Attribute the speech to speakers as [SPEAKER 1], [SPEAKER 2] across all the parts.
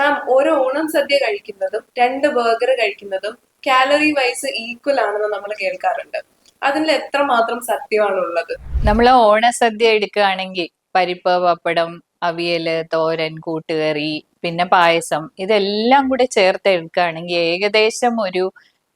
[SPEAKER 1] മാം, ഒരു ഓണം സദ്യ കഴിക്കുന്നതും 2 ബർഗർ കഴിക്കുന്നതും കാലറി വൈസ് ഈക്വൽ ആണെന്ന് നമ്മൾ കേൾക്കാറുണ്ട്. അതിൽ എത്രമാത്രം സത്യമാണുള്ളത്?
[SPEAKER 2] നമ്മൾ ഓണസദ്യ എടുക്കുകയാണെങ്കിൽ പരിപ്പ്, പപ്പടം, അവിയല്, തോരൻ, കൂട്ടുകറി, പിന്നെ പായസം, ഇതെല്ലാം കൂടെ ചേർത്ത് എടുക്കുകയാണെങ്കിൽ ഏകദേശം ഒരു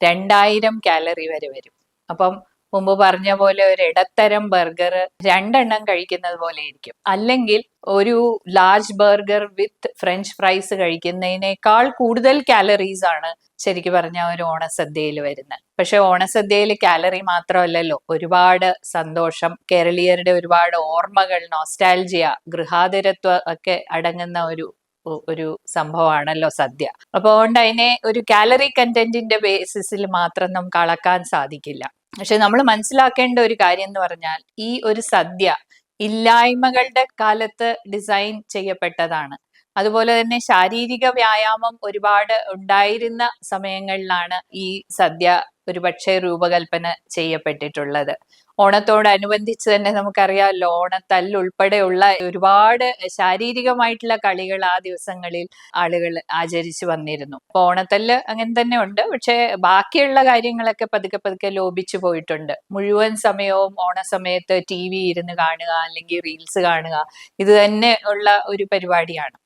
[SPEAKER 2] 2000 കാലറി വരെ വരും. അപ്പം മുമ്പ് പറഞ്ഞ പോലെ ഒരു ഇടത്തരം ബർഗർ 2 എണ്ണം കഴിക്കുന്നത് പോലെ ഇരിക്കും. അല്ലെങ്കിൽ ഒരു large burger with French fries കഴിക്കുന്നതിനേക്കാൾ കൂടുതൽ കാലറീസ് ആണ് ശരിക്കും പറഞ്ഞ ഒരു ഓണസദ്യയിൽ വരുന്നത്. പക്ഷെ ഓണസദ്യയിൽ കാലറി മാത്രമല്ലല്ലോ, ഒരുപാട് സന്തോഷം, കേരളീയരുടെ ഒരുപാട് ഓർമ്മകൾ, നോസ്റ്റാൽജിയ, ഗൃഹാതുരത്വം ഒക്കെ അടങ്ങുന്ന ഒരു സംഭവമാണല്ലോ സദ്യ. അപ്പൊ അതുകൊണ്ട് അതിനെ ഒരു കാലറി കണ്ടന്റിന്റെ ബേസിസിൽ മാത്രം നമുക്ക് അളക്കാൻ സാധിക്കില്ല. പക്ഷെ നമ്മൾ മനസ്സിലാക്കേണ്ട ഒരു കാര്യം എന്ന് പറഞ്ഞാൽ, ഈ ഒരു സദ്യ ഇല്ലായ്മകളുടെ കാലത്ത് ഡിസൈൻ ചെയ്യപ്പെട്ടതാണ്. അതുപോലെ തന്നെ ശാരീരിക വ്യായാമം ഒരുപാട് ഉണ്ടായിരുന്ന സമയങ്ങളിലാണ് ഈ സദ്യ ഒരുപക്ഷെ രൂപകൽപ്പന ചെയ്യപ്പെട്ടിട്ടുള്ളത്. ഓണത്തോടനുബന്ധിച്ച് തന്നെ നമുക്കറിയാമല്ലോ, ഓണത്തല്ലുൾപ്പെടെയുള്ള ഒരുപാട് ശാരീരികമായിട്ടുള്ള കളികൾ ആ ദിവസങ്ങളിൽ ആളുകൾ ആചരിച്ചു വന്നിരുന്നു. അപ്പൊ ഓണത്തല്ല് അങ്ങനെ തന്നെ ഉണ്ട്. പക്ഷെ ബാക്കിയുള്ള കാര്യങ്ങളൊക്കെ പതുക്കെ പതുക്കെ ലോപിച്ചു പോയിട്ടുണ്ട്. മുഴുവൻ സമയവും ഓണസമയത്ത് TV ഇരുന്ന് കാണുക, അല്ലെങ്കിൽ റീൽസ് കാണുക, ഇത് തന്നെ ഉള്ള ഒരു പരിപാടിയാണ്.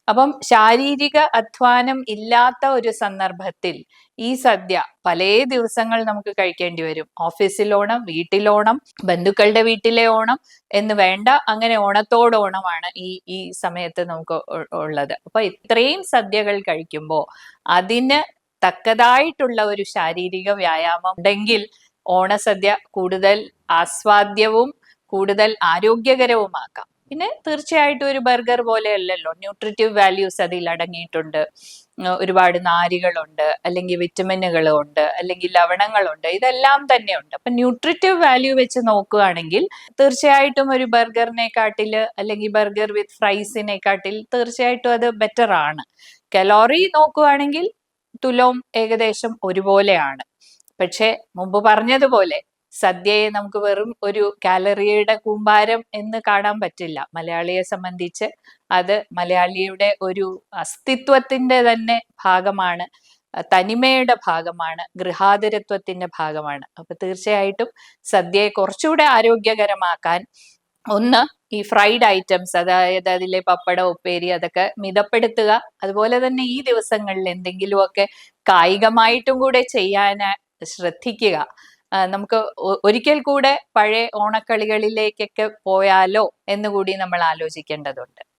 [SPEAKER 2] അപ്പം ശാരീരിക അധ്വാനം ഇല്ലാത്ത ഒരു സന്ദർഭത്തിൽ ഈ സദ്യ പല ദിവസങ്ങൾ നമുക്ക് കഴിക്കേണ്ടി വരും. ഓഫീസിലോണം, വീട്ടിലോണം, ബന്ധുക്കളുടെ വീട്ടിലെ ഓണം എന്ന് വേണ്ട, അങ്ങനെ ഓണത്തോടോണമാണ് ഈ സമയത്ത് നമുക്ക് ഉള്ളത്. അപ്പൊ ഇത്രയും സദ്യകൾ കഴിക്കുമ്പോൾ അതിന് തക്കതായിട്ടുള്ള ഒരു ശാരീരിക വ്യായാമം ഉണ്ടെങ്കിൽ ഓണസദ്യ കൂടുതൽ ആസ്വാദ്യവും കൂടുതൽ ആരോഗ്യകരവുമാക്കാം. പിന്നെ തീർച്ചയായിട്ടും ഒരു ബർഗർ പോലെ അല്ലല്ലോ, ന്യൂട്രിറ്റീവ് വാല്യൂസ് അതിൽ അടങ്ങിയിട്ടുണ്ട്. ഒരുപാട് നാരുകളുണ്ട്, അല്ലെങ്കിൽ വിറ്റമിനുകളുണ്ട്, അല്ലെങ്കിൽ ലവണങ്ങളുണ്ട്, ഇതെല്ലാം തന്നെയുണ്ട്. അപ്പൊ ന്യൂട്രിറ്റീവ് വാല്യൂ വെച്ച് നോക്കുകയാണെങ്കിൽ തീർച്ചയായിട്ടും ഒരു ബർഗറിനെക്കാട്ടില്, അല്ലെങ്കിൽ ബർഗർ വിത്ത് ഫ്രൈസിനെക്കാട്ടിൽ തീർച്ചയായിട്ടും അത് ബെറ്റർ ആണ്. കലോറി നോക്കുകയാണെങ്കിൽ തുലോം ഏകദേശം ഒരുപോലെയാണ്. പക്ഷെ മുമ്പ് പറഞ്ഞതുപോലെ സദ്യയെ നമുക്ക് വെറും ഒരു കാലറിയുടെ കൂമ്പാരം എന്ന് കാണാൻ പറ്റില്ല. മലയാളിയെ സംബന്ധിച്ച് അത് മലയാളിയുടെ ഒരു അസ്തിത്വത്തിന്റെ തന്നെ ഭാഗമാണ്, തനിമയുടെ ഭാഗമാണ്, ഗൃഹാതുരത്വത്തിന്റെ ഭാഗമാണ്. അപ്പൊ തീർച്ചയായിട്ടും സദ്യയെ കുറച്ചുകൂടെ ആരോഗ്യകരമാക്കാൻ ഒന്ന്, ഈ ഫ്രൈഡ് ഐറ്റംസ്, അതായത് അതിലെ പപ്പട, ഉപ്പേരി, അതൊക്കെ മിതപ്പെടുത്തുക. അതുപോലെ തന്നെ ഈ ദിവസങ്ങളിൽ എന്തെങ്കിലുമൊക്കെ കായികമായിട്ടും കൂടെ ചെയ്യാൻ ശ്രദ്ധിക്കുക. നമുക്ക് ഒരിക്കൽ കൂടെ പഴയ ഓണക്കളികളിലേക്കൊക്കെ പോയാലോ എന്നുകൂടി നമ്മൾ ആലോചിക്കേണ്ടതുണ്ട്.